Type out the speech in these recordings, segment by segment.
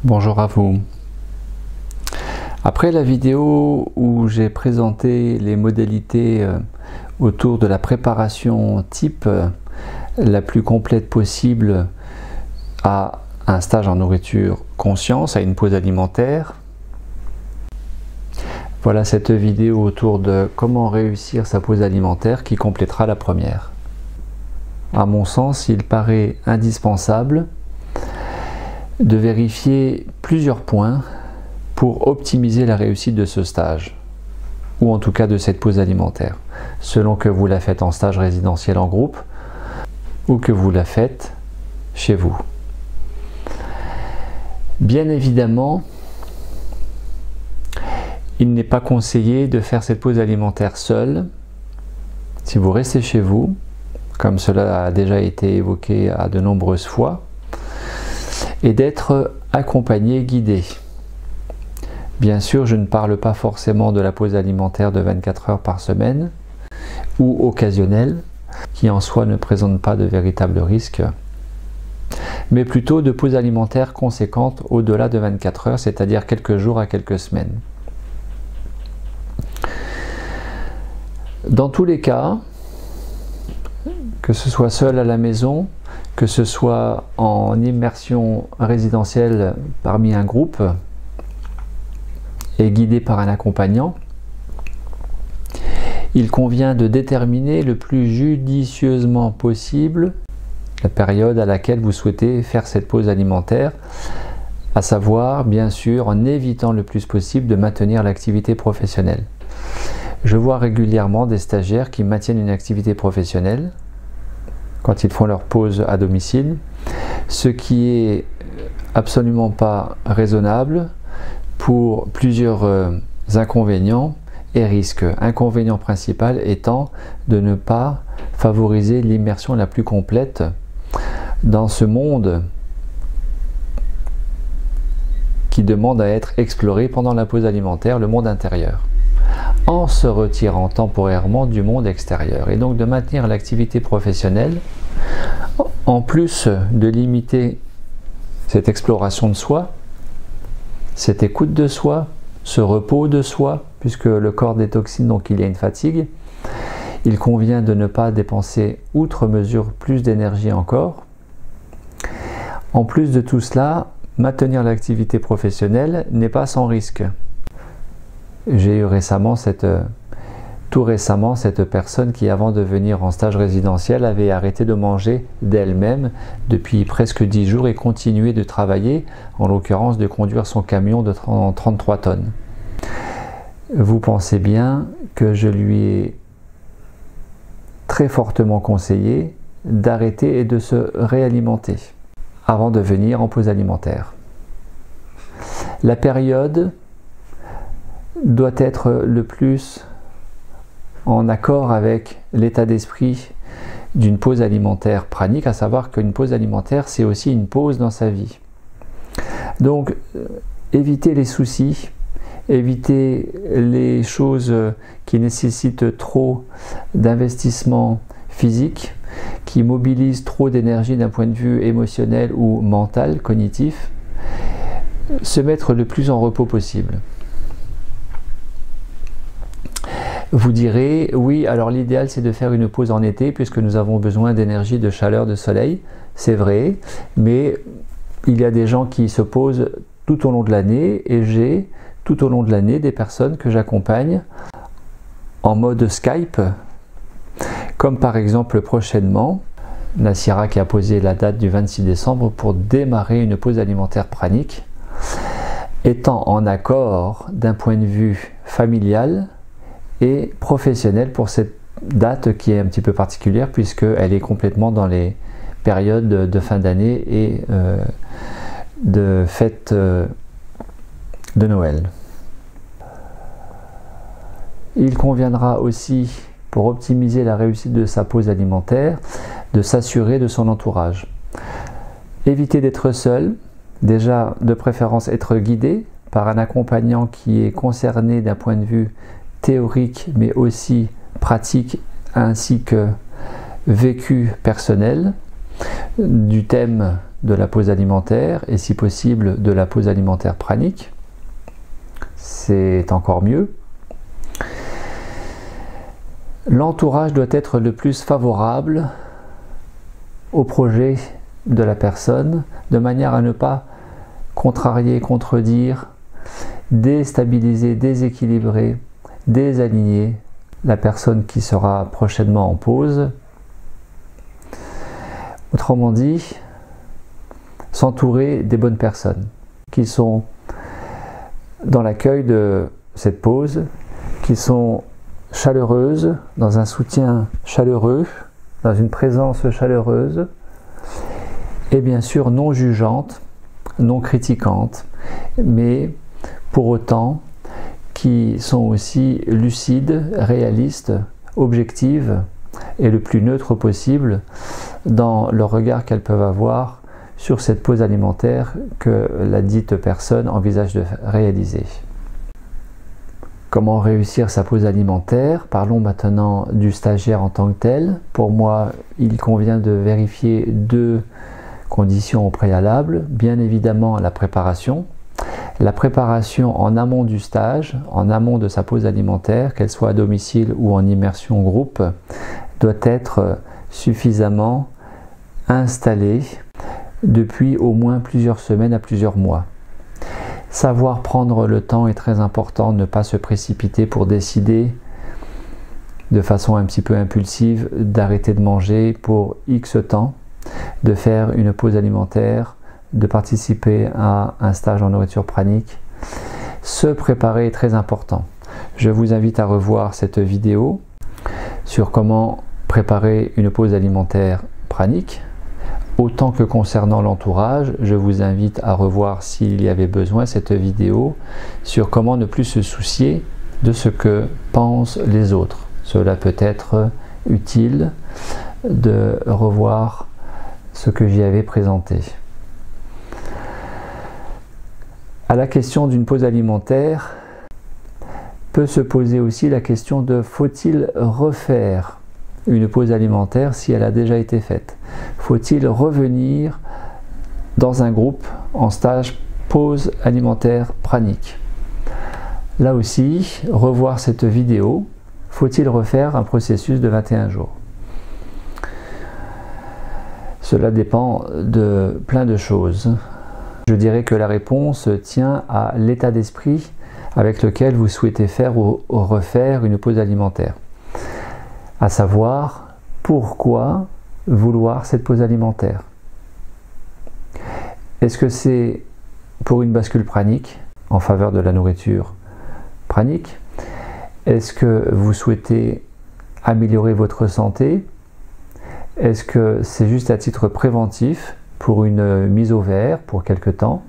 Bonjour à vous. Après la vidéo où j'ai présenté les modalités autour de la préparation type la plus complète possible à un stage en nourriture conscience, à une pause alimentaire, voilà cette vidéo autour de comment réussir sa pause alimentaire qui complétera la première. À mon sens, il paraît indispensable de vérifier plusieurs points pour optimiser la réussite de ce stage, ou en tout cas de cette pause alimentaire, selon que vous la faites en stage résidentiel en groupe ou que vous la faites chez vous. Bien évidemment, il n'est pas conseillé de faire cette pause alimentaire seul. Si vous restez chez vous, comme cela a déjà été évoqué à de nombreuses fois, et d'être accompagné, guidé. Bien sûr, je ne parle pas forcément de la pause alimentaire de 24 heures par semaine ou occasionnelle, qui en soi ne présente pas de véritable risque, mais plutôt de pause alimentaire conséquente au-delà de 24 heures, c'est-à-dire quelques jours à quelques semaines. Dans tous les cas, que ce soit seul à la maison, que ce soit en immersion résidentielle parmi un groupe et guidé par un accompagnant, il convient de déterminer le plus judicieusement possible la période à laquelle vous souhaitez faire cette pause alimentaire, à savoir bien sûr en évitant le plus possible de maintenir l'activité professionnelle. Je vois régulièrement des stagiaires qui maintiennent une activité professionnelle quand ils font leur pause à domicile, ce qui est absolument pas raisonnable pour plusieurs inconvénients et risques. Inconvénient principal étant de ne pas favoriser l'immersion la plus complète dans ce monde qui demande à être exploré pendant la pause alimentaire, le monde intérieur, en se retirant temporairement du monde extérieur, et donc de maintenir l'activité professionnelle, en plus de limiter cette exploration de soi, cette écoute de soi, ce repos de soi, puisque le corps détoxine, donc il y a une fatigue. Il convient de ne pas dépenser outre mesure plus d'énergie encore. En plus de tout cela, maintenir l'activité professionnelle n'est pas sans risque. J'ai eu tout récemment cette personne qui, avant de venir en stage résidentiel, avait arrêté de manger d'elle-même depuis presque 10 jours et continuait de travailler, en l'occurrence de conduire son camion de 33 tonnes. Vous pensez bien que je lui ai très fortement conseillé d'arrêter et de se réalimenter avant de venir en pause alimentaire. La période doit être le plus en accord avec l'état d'esprit d'une pause alimentaire pranique, à savoir qu'une pause alimentaire, c'est aussi une pause dans sa vie. Donc, évitez les soucis, évitez les choses qui nécessitent trop d'investissement physique, qui mobilisent trop d'énergie d'un point de vue émotionnel ou mental, cognitif. Se mettre le plus en repos possible. Vous direz, oui, alors l'idéal c'est de faire une pause en été puisque nous avons besoin d'énergie, de chaleur, de soleil. C'est vrai, mais il y a des gens qui se posent tout au long de l'année et j'ai tout au long de l'année des personnes que j'accompagne en mode Skype, comme par exemple prochainement, Nassira qui a posé la date du 26 décembre pour démarrer une pause alimentaire pranique, étant en accord d'un point de vue familial et professionnel pour cette date qui est un petit peu particulière puisqu'elle est complètement dans les périodes de fin d'année et de fête de Noël. Il conviendra aussi, pour optimiser la réussite de sa pause alimentaire, de s'assurer de son entourage. Éviter d'être seul, déjà de préférence être guidé par un accompagnant qui est concerné d'un point de vue théorique mais aussi pratique ainsi que vécu personnel du thème de la pause alimentaire et si possible de la pause alimentaire pranique. C'est encore mieux. L'entourage doit être le plus favorable au projet de la personne, de manière à ne pas contrarier, contredire, déstabiliser, déséquilibrer, désaligner la personne qui sera prochainement en pause. Autrement dit, s'entourer des bonnes personnes qui sont dans l'accueil de cette pause, qui sont chaleureuses, dans un soutien chaleureux, dans une présence chaleureuse, et bien sûr non jugeante, non critiquante, mais pour autant qui sont aussi lucides, réalistes, objectives et le plus neutre possible dans le regard qu'elles peuvent avoir sur cette pause alimentaire que la dite personne envisage de réaliser. Comment réussir sa pause alimentaire? Parlons maintenant du stagiaire en tant que tel. Pour moi, il convient de vérifier deux conditions au préalable. Bien évidemment, la préparation. La préparation en amont du stage, en amont de sa pause alimentaire, qu'elle soit à domicile ou en immersion groupe, doit être suffisamment installée depuis au moins plusieurs semaines à plusieurs mois. Savoir prendre le temps est très important, ne pas se précipiter pour décider de façon un petit peu impulsive d'arrêter de manger pour X temps, de faire une pause alimentaire, de participer à un stage en nourriture pranique. Se préparer est très important. Je vous invite à revoir cette vidéo sur comment préparer une pause alimentaire pranique. Autant que concernant l'entourage, je vous invite à revoir s'il y avait besoin cette vidéo sur comment ne plus se soucier de ce que pensent les autres. Cela peut être utile de revoir ce que j'y avais présenté. À la question d'une pause alimentaire, peut se poser aussi la question de faut-il refaire une pause alimentaire si elle a déjà été faite? Faut-il revenir dans un groupe en stage pause alimentaire pranique? Là aussi, revoir cette vidéo. Faut-il refaire un processus de 21 jours? Cela dépend de plein de choses. Je dirais que la réponse tient à l'état d'esprit avec lequel vous souhaitez faire ou refaire une pause alimentaire. À savoir, pourquoi vouloir cette pause alimentaire? Est-ce que c'est pour une bascule pranique en faveur de la nourriture pranique? Est-ce que vous souhaitez améliorer votre santé? Est-ce que c'est juste à titre préventif pour une mise au vert pour quelque temps?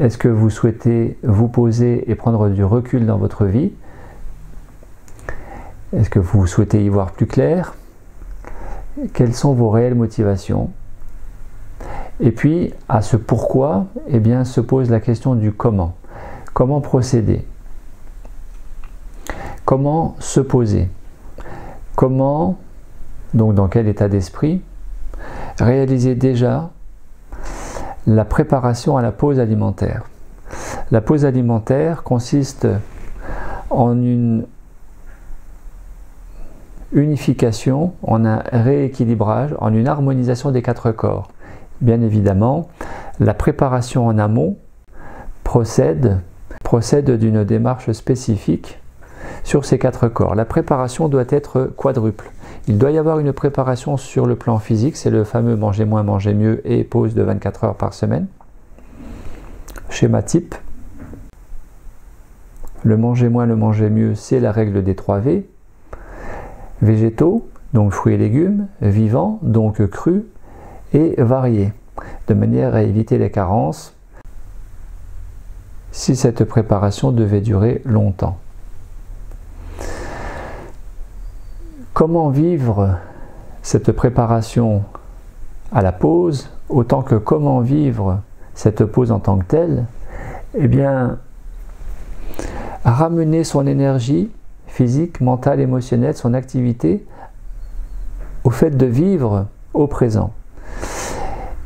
Est-ce que vous souhaitez vous poser et prendre du recul dans votre vie? Est-ce que vous souhaitez y voir plus clair? Quelles sont vos réelles motivations? Et puis, à ce pourquoi, eh bien, se pose la question du comment. Comment procéder? Comment se poser? Comment, donc dans quel état d'esprit, réaliser déjà la préparation à la pause alimentaire? La pause alimentaire consiste en une unification, en un rééquilibrage, en une harmonisation des quatre corps. Bien évidemment, la préparation en amont procède d'une démarche spécifique sur ces quatre corps. La préparation doit être quadruple. Il doit y avoir une préparation sur le plan physique, c'est le fameux manger moins, manger mieux et pause de 24 heures par semaine. Schéma type. Le manger moins, le manger mieux, c'est la règle des 3 V. Végétaux, donc fruits et légumes, vivants, donc crus, et variés, de manière à éviter les carences si cette préparation devait durer longtemps. Comment vivre cette préparation à la pause, autant que comment vivre cette pause en tant que telle? Eh bien, ramener son énergie physique, mentale, émotionnelle, son activité au fait de vivre au présent.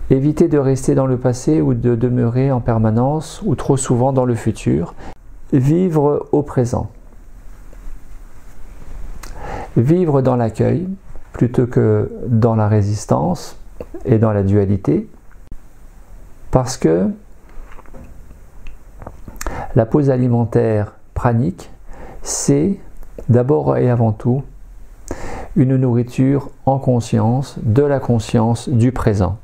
Évitez de rester dans le passé ou de demeurer en permanence ou trop souvent dans le futur. Vivre au présent. Vivre dans l'accueil plutôt que dans la résistance et dans la dualité, parce que la pause alimentaire pranique, c'est d'abord et avant tout une nourriture en conscience, de la conscience du présent.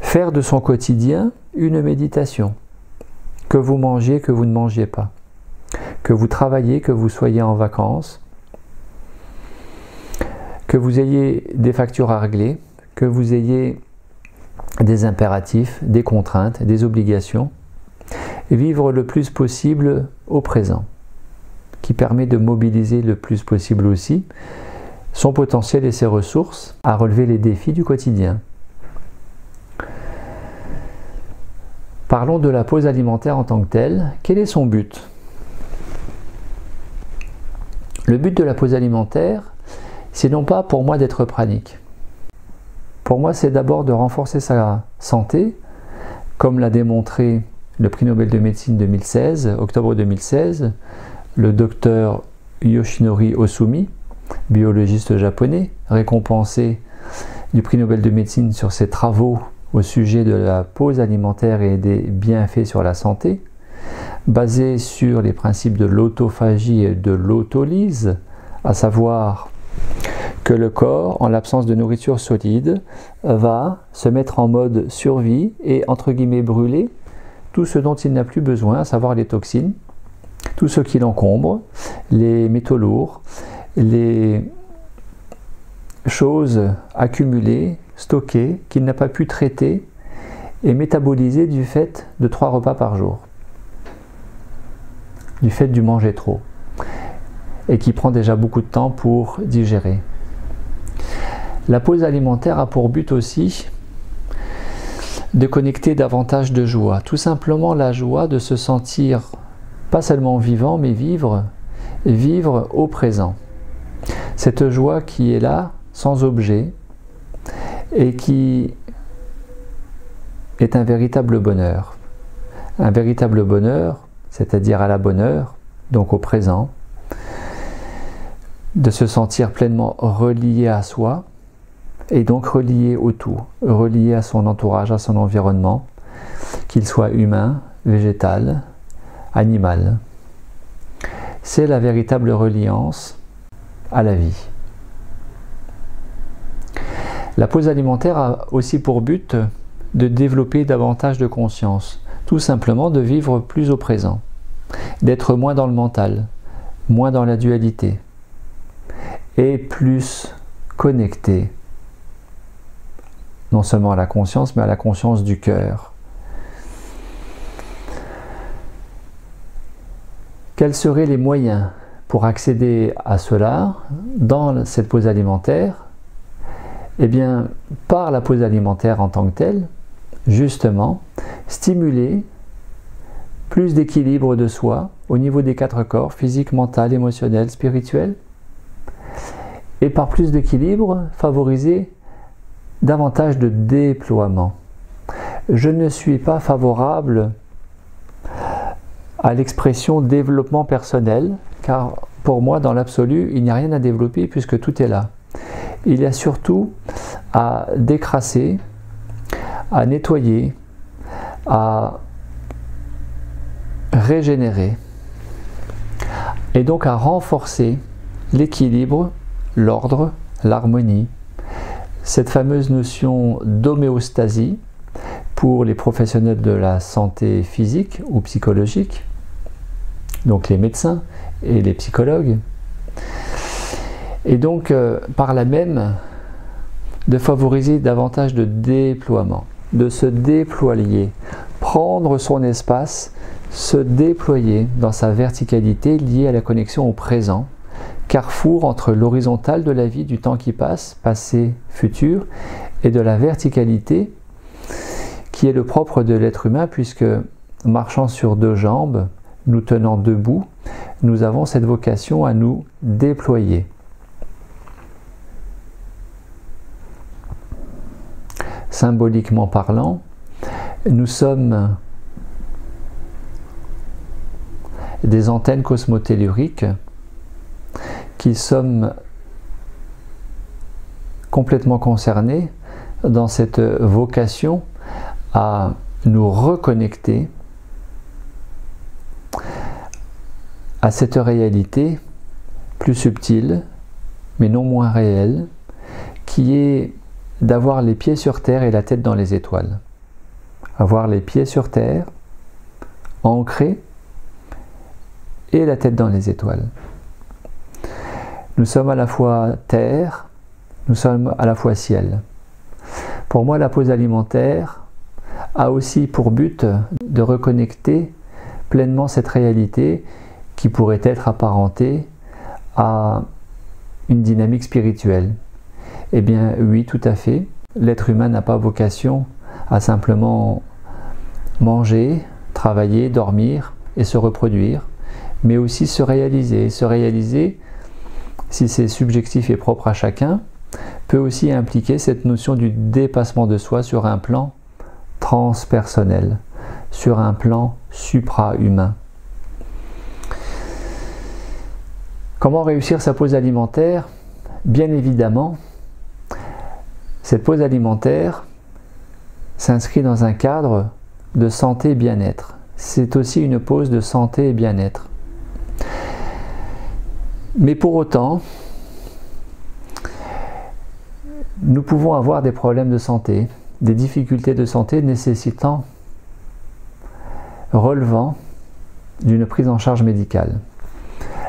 Faire de son quotidien une méditation, que vous mangiez, que vous ne mangiez pas, que vous travaillez, que vous soyez en vacances, que vous ayez des factures à régler, que vous ayez des impératifs, des contraintes, des obligations, et vivre le plus possible au présent, qui permet de mobiliser le plus possible aussi son potentiel et ses ressources à relever les défis du quotidien. Parlons de la pause alimentaire en tant que telle. Quel est son but? Le but de la pause alimentaire, c'est non pas pour moi d'être pranique. Pour moi, c'est d'abord de renforcer sa santé, comme l'a démontré le prix Nobel de médecine 2016, octobre 2016, le docteur Yoshinori Ohsumi, biologiste japonais, récompensé du prix Nobel de médecine sur ses travaux au sujet de la pause alimentaire et des bienfaits sur la santé, basé sur les principes de l'autophagie et de l'autolyse, à savoir que le corps, en l'absence de nourriture solide, va se mettre en mode survie et, entre guillemets, brûler tout ce dont il n'a plus besoin, à savoir les toxines, tout ce qui l'encombre, les métaux lourds, les choses accumulées, stockées, qu'il n'a pas pu traiter et métaboliser du fait de 3 repas par jour, du fait du manger trop, et qui prend déjà beaucoup de temps pour digérer. La pause alimentaire a pour but aussi de connecter davantage de joie, tout simplement la joie de se sentir pas seulement vivant, mais vivre au présent. Cette joie qui est là, sans objet, et qui est un véritable bonheur. Un véritable bonheur, c'est-à-dire à la bonne heure, donc au présent, de se sentir pleinement relié à soi, et donc relié au tout, relié à son entourage, à son environnement, qu'il soit humain, végétal, animal. C'est la véritable reliance à la vie. La pause alimentaire a aussi pour but de développer davantage de conscience, tout simplement de vivre plus au présent, d'être moins dans le mental, moins dans la dualité, et plus connecté, non seulement à la conscience, mais à la conscience du cœur. Quels seraient les moyens pour accéder à cela dans cette pause alimentaire? Eh bien, par la pause alimentaire en tant que telle, justement, stimuler plus d'équilibre de soi au niveau des 4 corps, physique, mental, émotionnel, spirituel, et par plus d'équilibre, favoriser davantage de déploiement. Je ne suis pas favorable à l'expression développement personnel, car pour moi, dans l'absolu, il n'y a rien à développer puisque tout est là. Il y a surtout à décrasser, à nettoyer, à régénérer, et donc à renforcer l'équilibre, l'ordre, l'harmonie. Cette fameuse notion d'homéostasie pour les professionnels de la santé physique ou psychologique, donc les médecins et les psychologues, et donc par là même de favoriser davantage de déploiement, de se déployer, prendre son espace, se déployer dans sa verticalité liée à la connexion au présent, carrefour entre l'horizontale de la vie, du temps qui passe, passé, futur, et de la verticalité qui est le propre de l'être humain, puisque marchant sur 2 jambes, nous tenant debout, nous avons cette vocation à nous déployer. symboliquement parlant, nous sommes des antennes cosmotelluriques qui sommes complètement concernés dans cette vocation à nous reconnecter à cette réalité plus subtile, mais non moins réelle, qui est d'avoir les pieds sur terre et la tête dans les étoiles. Avoir les pieds sur terre, ancrés, et la tête dans les étoiles. Nous sommes à la fois terre, nous sommes à la fois ciel. Pour moi, la pause alimentaire a aussi pour but de reconnecter pleinement cette réalité qui pourrait être apparentée à une dynamique spirituelle. Eh bien oui, tout à fait. L'être humain n'a pas vocation à simplement manger, travailler, dormir et se reproduire, mais aussi se réaliser. Se réaliser, si c'est subjectif et propre à chacun, peut aussi impliquer cette notion du dépassement de soi sur un plan transpersonnel, sur un plan supra-humain. Comment réussir sa pause alimentaire? Bien évidemment, cette pause alimentaire s'inscrit dans un cadre de santé et bien-être. C'est aussi une pause de santé et bien-être. Mais pour autant, nous pouvons avoir des problèmes de santé, des difficultés de santé relevant d'une prise en charge médicale.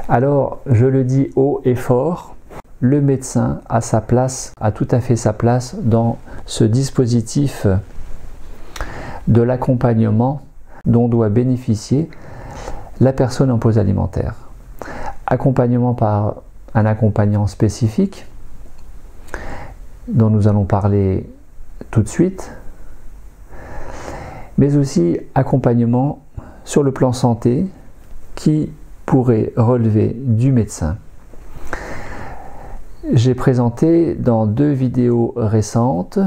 Alors, je le dis haut et fort, le médecin a sa place, a tout à fait sa place dans ce dispositif de l'accompagnement dont doit bénéficier la personne en pause alimentaire. Accompagnement par un accompagnant spécifique, dont nous allons parler tout de suite, mais aussi accompagnement sur le plan santé qui pourrait relever du médecin. J'ai présenté dans 2 vidéos récentes,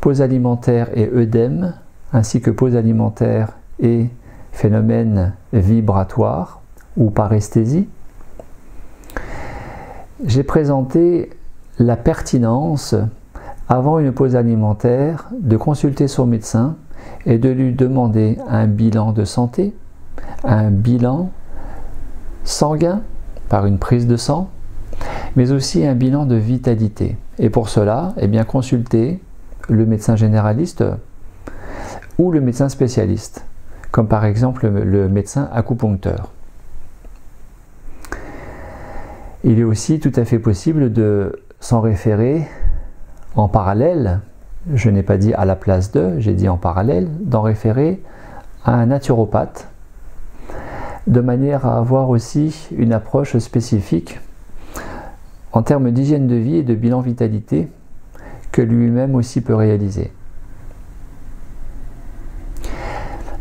pause alimentaire et œdème, ainsi que pause alimentaire et phénomène vibratoire ou paresthésie. J'ai présenté la pertinence, avant une pause alimentaire, de consulter son médecin et de lui demander un bilan de santé, un bilan sanguin par une prise de sang, mais aussi un bilan de vitalité. Et pour cela, eh bien, consulter le médecin généraliste ou le médecin spécialiste, comme par exemple le médecin acupuncteur. Il est aussi tout à fait possible de s'en référer en parallèle, je n'ai pas dit à la place de, j'ai dit en parallèle, d'en référer à un naturopathe, de manière à avoir aussi une approche spécifique en termes d'hygiène de vie et de bilan vitalité que lui-même aussi peut réaliser.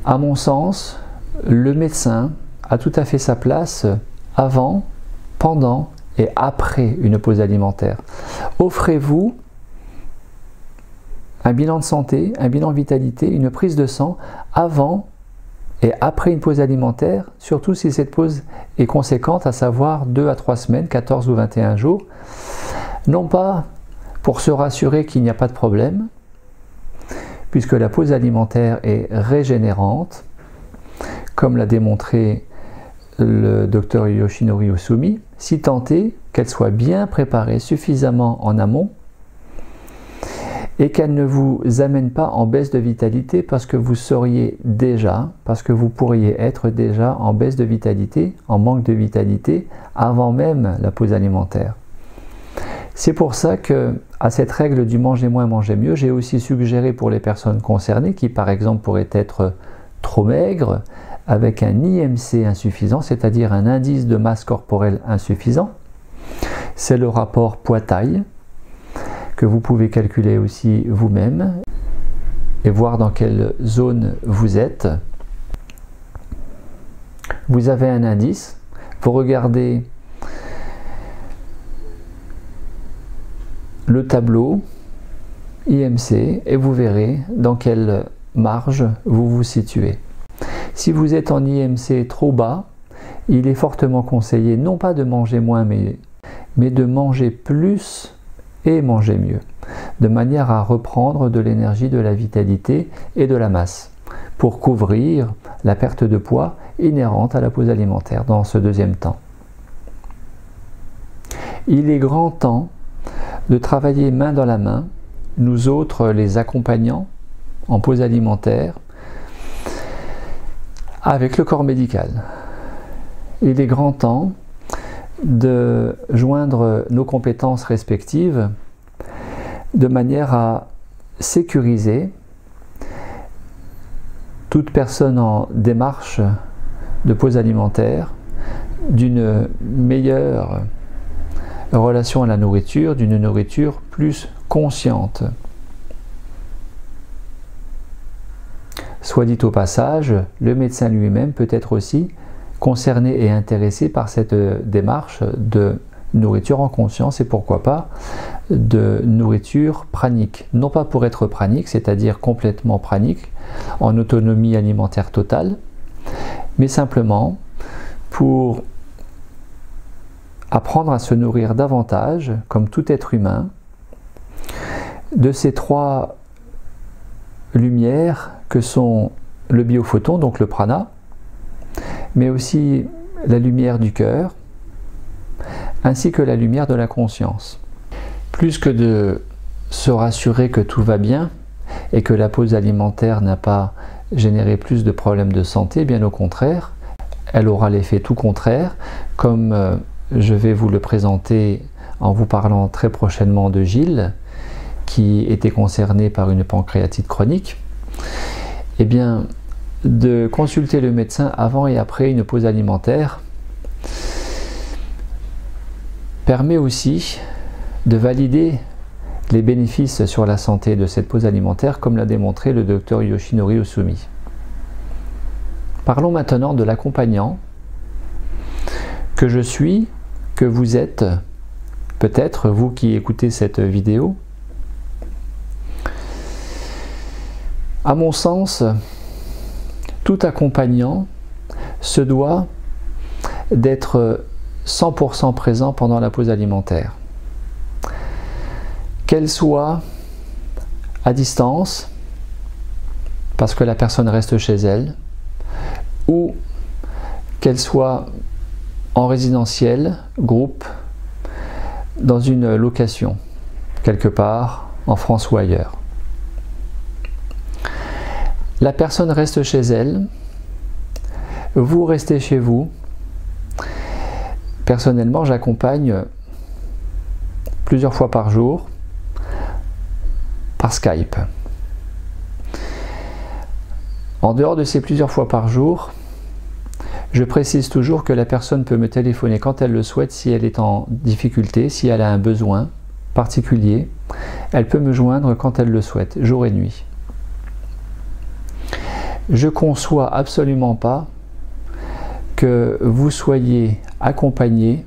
À mon sens, le médecin a tout à fait sa place avant, pendant et après une pause alimentaire. Offrez-vous un bilan de santé, un bilan de vitalité, une prise de sang avant et après une pause alimentaire, surtout si cette pause est conséquente, à savoir 2 à 3 semaines, 14 ou 21 jours, non pas pour se rassurer qu'il n'y a pas de problème, puisque la pause alimentaire est régénérante, comme l'a démontré le docteur Yoshinori Osumi, si tant est qu'elle soit bien préparée suffisamment en amont et qu'elle ne vous amène pas en baisse de vitalité parce que vous pourriez être déjà en baisse de vitalité, en manque de vitalité avant même la pause alimentaire. C'est pour ça que, à cette règle du manger moins, manger mieux, j'ai aussi suggéré pour les personnes concernées qui par exemple pourraient être trop maigres, avec un IMC insuffisant, c'est-à-dire un indice de masse corporelle insuffisant. C'est le rapport poids-taille que vous pouvez calculer aussi vous-même et voir dans quelle zone vous êtes. Vous avez un indice, vous regardez le tableau IMC et vous verrez dans quelle marge vous vous situez. Si vous êtes en IMC trop bas, il est fortement conseillé non pas de manger moins mais de manger plus et manger mieux, de manière à reprendre de l'énergie, de la vitalité et de la masse pour couvrir la perte de poids inhérente à la pause alimentaire dans ce deuxième temps. Il est grand temps de travailler main dans la main, nous autres les accompagnants en pause alimentaire, avec le corps médical. Il est grand temps de joindre nos compétences respectives de manière à sécuriser toute personne en démarche de pause alimentaire d'une meilleure relation à la nourriture, d'une nourriture plus consciente. Soit dit au passage, le médecin lui-même peut être aussi concerné et intéressé par cette démarche de nourriture en conscience et pourquoi pas de nourriture pranique. Non pas pour être pranique, c'est-à-dire complètement pranique, en autonomie alimentaire totale, mais simplement pour apprendre à se nourrir davantage, comme tout être humain, de ces trois lumières que sont le biophoton, donc le prana, mais aussi la lumière du cœur, ainsi que la lumière de la conscience. Plus que de se rassurer que tout va bien et que la pause alimentaire n'a pas généré plus de problèmes de santé, bien au contraire, elle aura l'effet tout contraire, comme je vais vous le présenter en vous parlant très prochainement de Gilles, qui était concerné par une pancréatite chronique. Eh bien, de consulter le médecin avant et après une pause alimentaire permet aussi de valider les bénéfices sur la santé de cette pause alimentaire, comme l'a démontré le docteur Yoshinori Osumi. Parlons maintenant de l'accompagnant que je suis, que vous êtes, peut-être vous qui écoutez cette vidéo. À mon sens, tout accompagnant se doit d'être 100% présent pendant la pause alimentaire. Qu'elle soit à distance, parce que la personne reste chez elle, ou qu'elle soit en résidentiel, groupe, dans une location, quelque part en France ou ailleurs. La personne reste chez elle, vous restez chez vous. Personnellement, j'accompagne plusieurs fois par jour par Skype. En dehors de ces plusieurs fois par jour, je précise toujours que la personne peut me téléphoner quand elle le souhaite, si elle est en difficulté, si elle a un besoin particulier. Elle peut me joindre quand elle le souhaite, jour et nuit. Je ne conçois absolument pas que vous soyez accompagné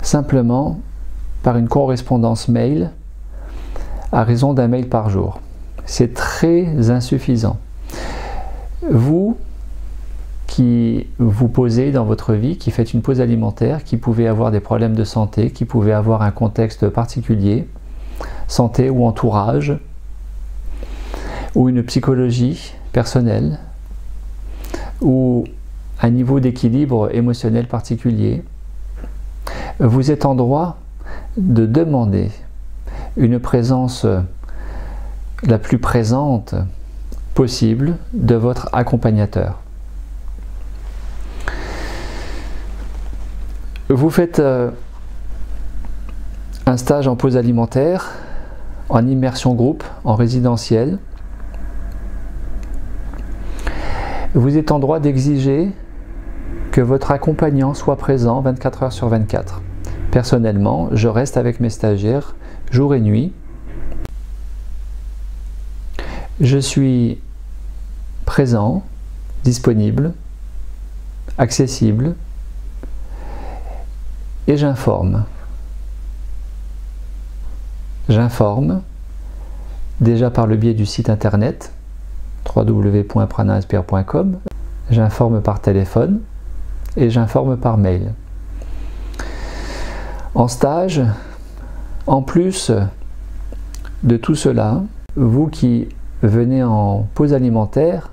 simplement par une correspondance mail à raison d'un mail par jour. C'est très insuffisant. Vous qui vous posez dans votre vie, qui faites une pause alimentaire, qui pouvez avoir des problèmes de santé, qui pouvez avoir un contexte particulier, santé ou entourage, ou une psychologie personnelle, ou un niveau d'équilibre émotionnel particulier, vous êtes en droit de demander une présence la plus présente possible de votre accompagnateur. Vous faites un stage en pause alimentaire, en immersion groupe, en résidentiel. Vous êtes en droit d'exiger que votre accompagnant soit présent 24 heures sur 24. Personnellement, je reste avec mes stagiaires jour et nuit. Je suis présent, disponible, accessible et j'informe. J'informe déjà par le biais du site internet www.pranainspire.com, j'informe par téléphone et j'informe par mail. En stage, en plus de tout cela, vous qui venez en pause alimentaire,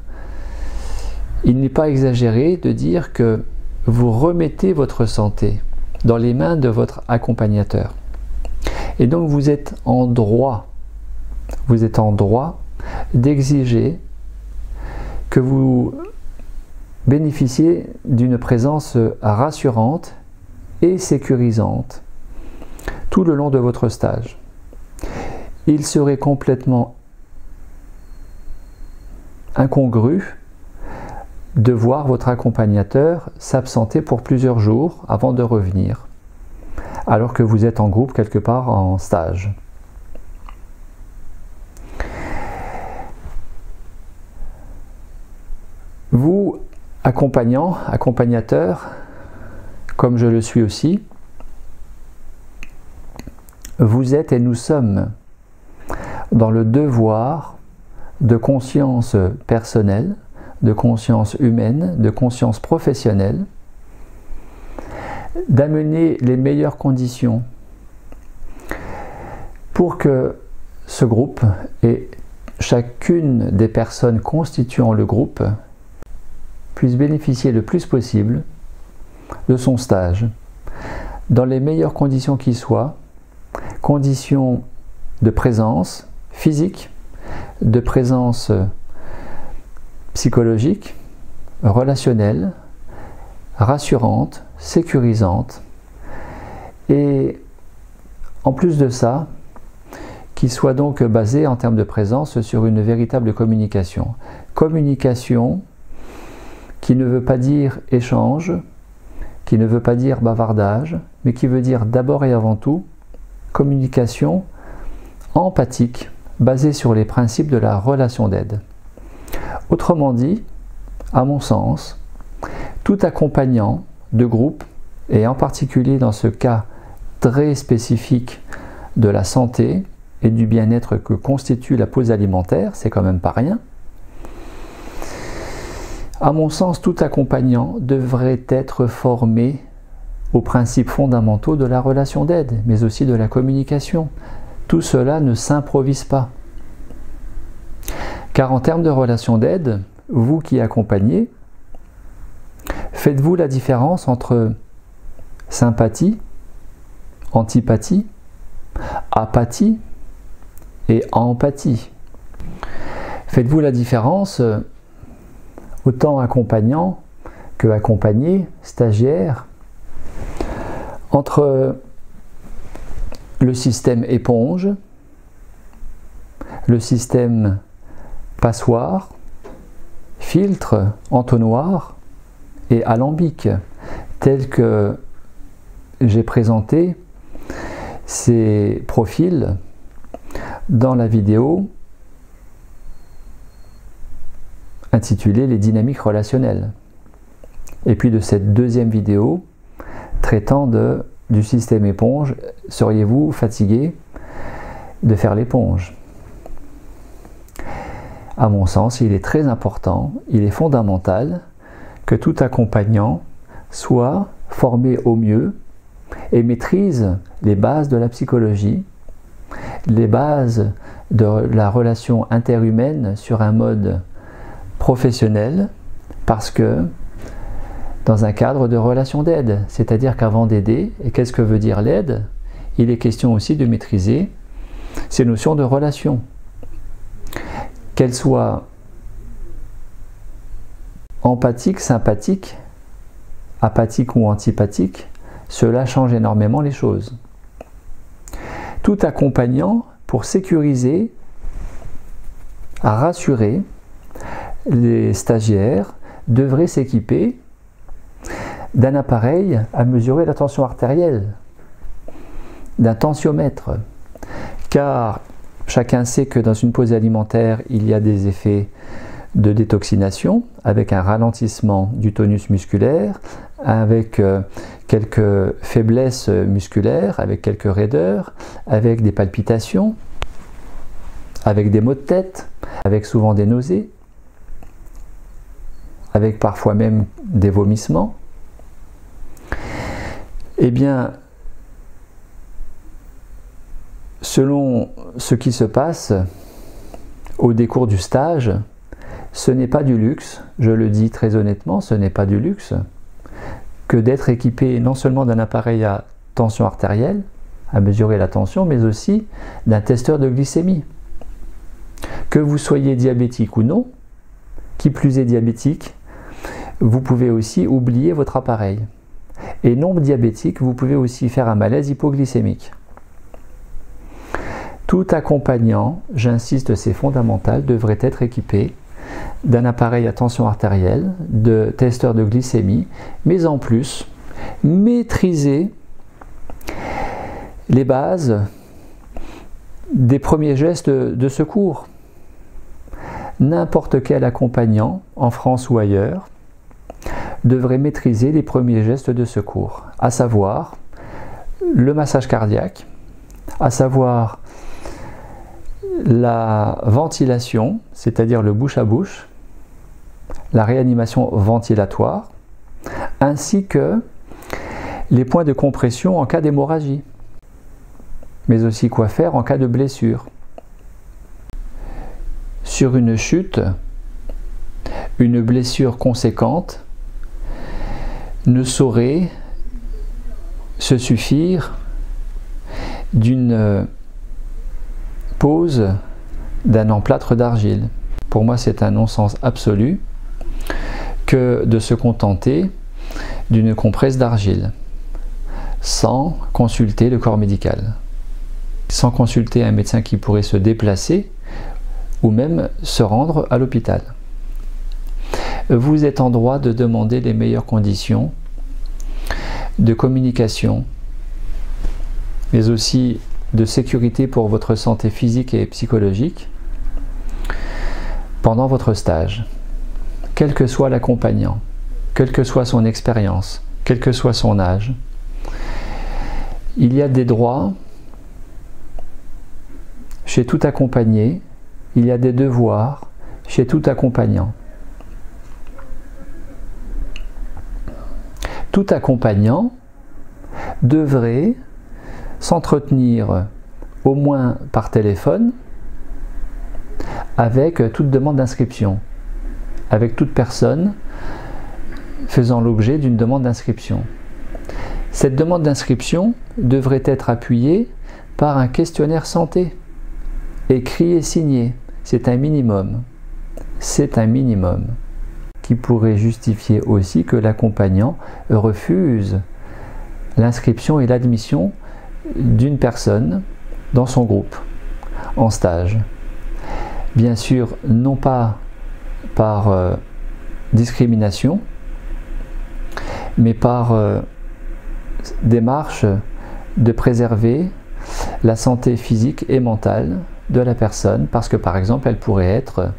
il n'est pas exagéré de dire que vous remettez votre santé dans les mains de votre accompagnateur. Et donc vous êtes en droit d'exiger que vous bénéficiez d'une présence rassurante et sécurisante tout le long de votre stage. Il serait complètement incongru de voir votre accompagnateur s'absenter pour plusieurs jours avant de revenir, alors que vous êtes en groupe quelque part en stage. Vous, accompagnateur, comme je le suis aussi, vous êtes et nous sommes dans le devoir de conscience personnelle, de conscience humaine, de conscience professionnelle, d'amener les meilleures conditions pour que ce groupe et chacune des personnes constituant le groupe puisse bénéficier le plus possible de son stage dans les meilleures conditions qui soient, conditions de présence physique, de présence psychologique, relationnelle, rassurante, sécurisante, et en plus de ça, qui soit donc basé en termes de présence sur une véritable communication. Communication qui ne veut pas dire échange, qui ne veut pas dire bavardage, mais qui veut dire d'abord et avant tout communication empathique, basée sur les principes de la relation d'aide. Autrement dit, à mon sens, tout accompagnant de groupe, et en particulier dans ce cas très spécifique de la santé et du bien-être que constitue la pause alimentaire, c'est quand même pas rien. À mon sens, tout accompagnant devrait être formé aux principes fondamentaux de la relation d'aide, mais aussi de la communication. Tout cela ne s'improvise pas. Car en termes de relation d'aide, vous qui accompagnez, faites-vous la différence entre sympathie, antipathie, apathie et empathie? Faites-vous la différence, autant accompagnant que accompagné, stagiaire, entre le système éponge, le système passoire, filtre, entonnoir et alambic, tel que j'ai présenté ces profils dans la vidéo intitulée Les dynamiques relationnelles. Et puis de cette deuxième vidéo traitant du système éponge, seriez-vous fatigué de faire l'éponge? À mon sens, il est très important, il est fondamental que tout accompagnant soit formé au mieux et maîtrise les bases de la psychologie, les bases de la relation interhumaine sur un mode professionnel, parce que dans un cadre de relation d'aide, c'est-à-dire qu'avant d'aider, et qu'est-ce que veut dire l'aide? Il est question aussi de maîtriser ces notions de relation. Qu'elles soient empathiques, sympathiques, apathiques ou antipathiques, cela change énormément les choses. Tout accompagnant, pour sécuriser, à rassurer les stagiaires, devrait s'équiper d'un appareil à mesurer la tension artérielle, d'un tensiomètre, car chacun sait que dans une pause alimentaire, il y a des effets de détoxination, avec un ralentissement du tonus musculaire, avec quelques faiblesses musculaires, avec quelques raideurs, avec des palpitations, avec des maux de tête, avec souvent des nausées, avec parfois même des vomissements, eh bien, selon ce qui se passe au décours du stage, ce n'est pas du luxe, je le dis très honnêtement, ce n'est pas du luxe, que d'être équipé non seulement d'un appareil à tension artérielle, à mesurer la tension, mais aussi d'un testeur de glycémie. Que vous soyez diabétique ou non, qui plus est diabétique, vous pouvez aussi oublier votre appareil. Et non diabétique, vous pouvez aussi faire un malaise hypoglycémique. Tout accompagnant, j'insiste, c'est fondamental, devrait être équipé d'un appareil à tension artérielle, de testeur de glycémie, mais en plus, maîtriser les bases des premiers gestes de secours. N'importe quel accompagnant, en France ou ailleurs, devrait maîtriser les premiers gestes de secours, à savoir le massage cardiaque, à savoir la ventilation, c'est-à-dire le bouche à bouche, la réanimation ventilatoire, ainsi que les points de compression en cas d'hémorragie, mais aussi quoi faire en cas de blessure. Sur une chute, une blessure conséquente ne saurait se suffire d'une pose d'un emplâtre d'argile. Pour moi, c'est un non-sens absolu que de se contenter d'une compresse d'argile sans consulter le corps médical, sans consulter un médecin qui pourrait se déplacer ou même se rendre à l'hôpital. Vous êtes en droit de demander les meilleures conditions de communication, mais aussi de sécurité pour votre santé physique et psychologique pendant votre stage. Quel que soit l'accompagnant, quelle que soit son expérience, quel que soit son âge, il y a des droits chez tout accompagné, il y a des devoirs chez tout accompagnant. Tout accompagnant devrait s'entretenir au moins par téléphone avec toute demande d'inscription, avec toute personne faisant l'objet d'une demande d'inscription. Cette demande d'inscription devrait être appuyée par un questionnaire santé, écrit et signé. C'est un minimum. C'est un minimum qui pourrait justifier aussi que l'accompagnant refuse l'inscription et l'admission d'une personne dans son groupe, en stage. Bien sûr, non pas par discrimination, mais par démarche de préserver la santé physique et mentale de la personne, parce que par exemple, elle pourrait être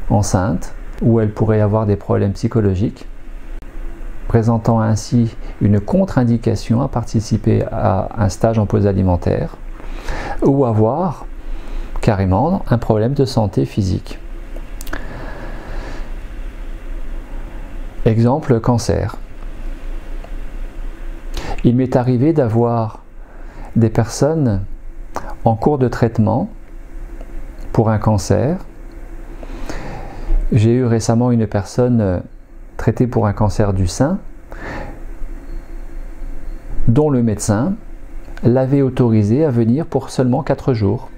enceinte, ou elle pourrait avoir des problèmes psychologiques, présentant ainsi une contre-indication à participer à un stage en pause alimentaire, ou avoir carrément un problème de santé physique. Exemple, cancer. Il m'est arrivé d'avoir des personnes en cours de traitement pour un cancer. J'ai eu récemment une personne traitée pour un cancer du sein dont le médecin l'avait autorisé à venir pour seulement 4 jours.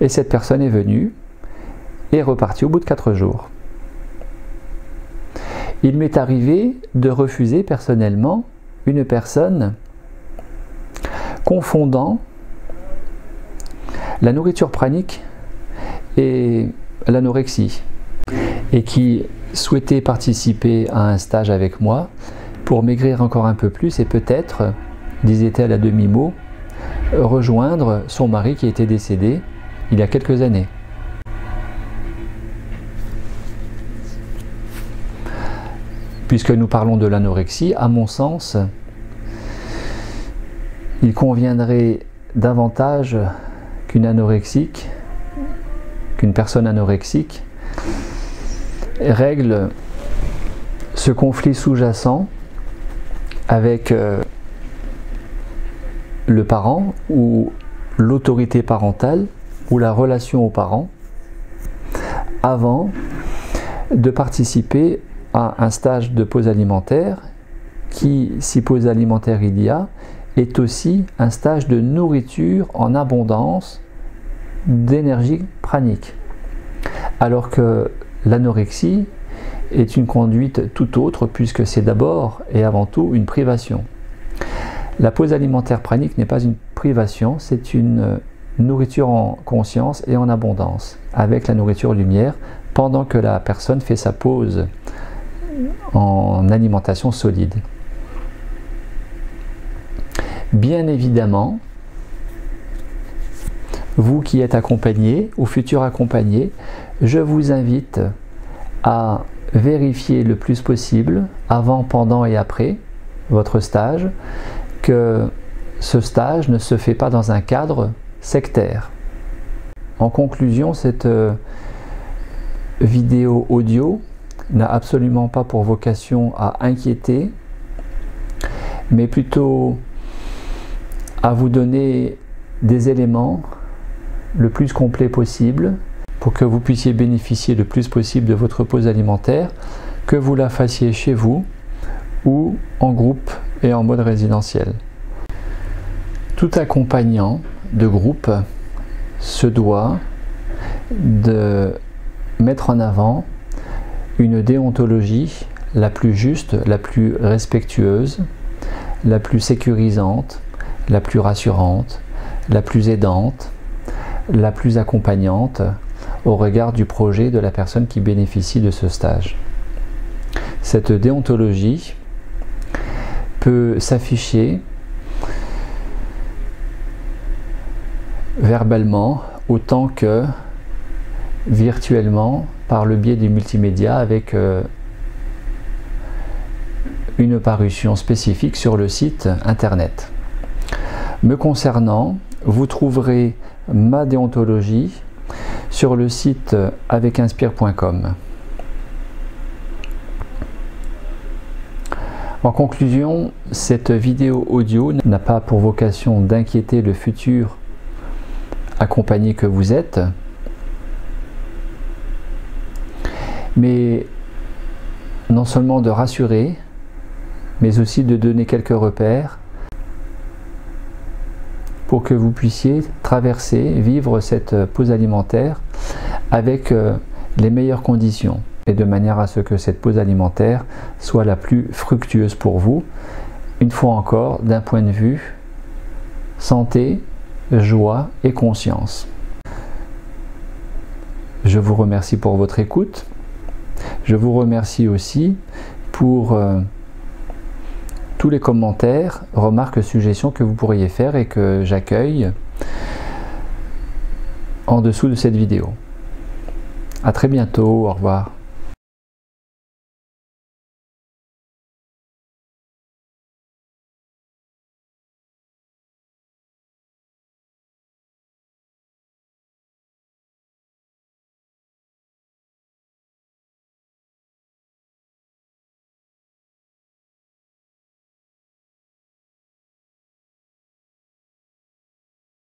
Et cette personne est venue et est repartie au bout de 4 jours. Il m'est arrivé de refuser personnellement une personne confondant la nourriture pranique et l'anorexie, et qui souhaitait participer à un stage avec moi pour maigrir encore un peu plus et peut-être, disait-elle à demi-mot, rejoindre son mari qui était décédé il y a quelques années. Puisque nous parlons de l'anorexie, à mon sens, il conviendrait davantage qu'une personne anorexique règle ce conflit sous-jacent avec le parent ou l'autorité parentale ou la relation aux parents avant de participer à un stage de pause alimentaire qui, si pause alimentaire il y a, est aussi un stage de nourriture en abondance d'énergie pranique. Alors que l'anorexie est une conduite tout autre puisque c'est d'abord et avant tout une privation. La pause alimentaire pranique n'est pas une privation, c'est une nourriture en conscience et en abondance, avec la nourriture lumière, pendant que la personne fait sa pause en alimentation solide. Bien évidemment, vous qui êtes accompagné ou futur accompagné, je vous invite à vérifier le plus possible, avant, pendant et après votre stage, que ce stage ne se fait pas dans un cadre sectaire. En conclusion, cette vidéo audio n'a absolument pas pour vocation à inquiéter, mais plutôt à vous donner des éléments le plus complets possible pour que vous puissiez bénéficier le plus possible de votre pause alimentaire, que vous la fassiez chez vous ou en groupe et en mode résidentiel. Tout accompagnant de groupe se doit de mettre en avant une déontologie la plus juste, la plus respectueuse, la plus sécurisante, la plus rassurante, la plus aidante, la plus accompagnante au regard du projet de la personne qui bénéficie de ce stage. Cette déontologie peut s'afficher verbalement autant que virtuellement par le biais du multimédia avec une parution spécifique sur le site internet. Me concernant, vous trouverez ma déontologie sur le site avecinspire.com. En conclusion, cette vidéo audio n'a pas pour vocation d'inquiéter le futur accompagné que vous êtes, mais non seulement de rassurer, mais aussi de donner quelques repères pour que vous puissiez traverser, vivre cette pause alimentaire avec les meilleures conditions et de manière à ce que cette pause alimentaire soit la plus fructueuse pour vous, une fois encore d'un point de vue santé, joie et conscience. Je vous remercie pour votre écoute. Je vous remercie aussi pour tous les commentaires, remarques, suggestions que vous pourriez faire et que j'accueille en dessous de cette vidéo. À très bientôt, au revoir.